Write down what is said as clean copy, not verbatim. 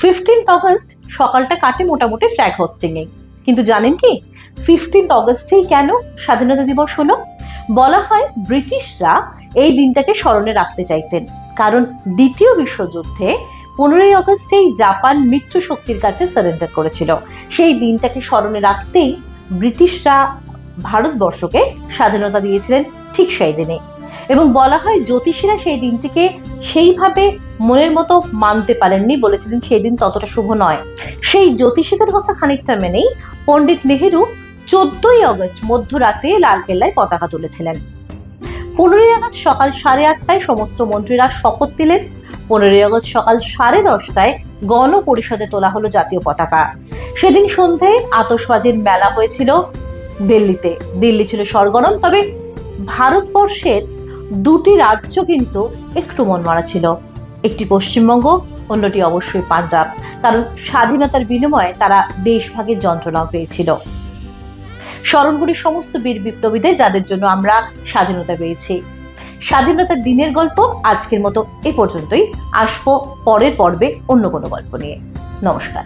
15 August সকালটা কাটে মোটামুটি ফ্ল্যাগ হোস্টিং এ। কিন্তু জানেন কি 15 অগস্টেই কেন স্বাধীনতা দিবস হলো? বলা হয় ব্রিটিশরা এই দিনটাকে স্মরণে রাখতে চাইতেন, কারণ দ্বিতীয় বিশ্বযুদ্ধে 15 অগস্টেই জাপান মিত্র শক্তির কাছে সারেন্ডার করেছিল। সেই দিনটাকে স্মরণে রাখতেই ব্রিটিশরা ভারতবর্ষকে স্বাধীনতা দিয়েছিলেন ঠিক সেই দিনে। এবং বলা হয় জ্যোতিষীরা সেই দিনটিকে সেইভাবে মনের মতো মানতে পারেননি, বলেছিলেন সেই দিন ততটা শুভ নয়। সেই জ্যোতিষীদের কথা খানিকটা মেনেই পণ্ডিত নেহেরু 14 অগস্ট মধ্যরাতে লালকেল্লায় পতাকা তুলেছিলেন। 15 আগস্ট সকাল 8:30টায় সমস্ত মন্ত্রীরা শপথ দিলেন। 15 আগস্ট সকাল 10:30টায় গণপরিষদে তোলা হলো জাতীয় পতাকা। সেদিন সন্ধ্যায় আতশবাজির মেলা হয়েছিল দিল্লিতে। দিল্লি ছিল সরগরম, তবে ভারতবর্ষের দুটি রাজ্য কিন্তু একটু মনমরা ছিল, একটি পশ্চিমবঙ্গ, অন্যটি অবশ্যই পাঞ্জাব, কারণ স্বাধীনতার বিনিময়ে তারা দেশভাগের যন্ত্রণাও পেয়েছিল। স্মরণ করি সমস্ত বীর বিপ্লবীদের, যাদের জন্য আমরা স্বাধীনতা পেয়েছি। স্বাধীনতার দিনের গল্প আজকের মতো এ পর্যন্তই। আসবো পরের পর্বে অন্য কোনো গল্প নিয়ে। নমস্কার।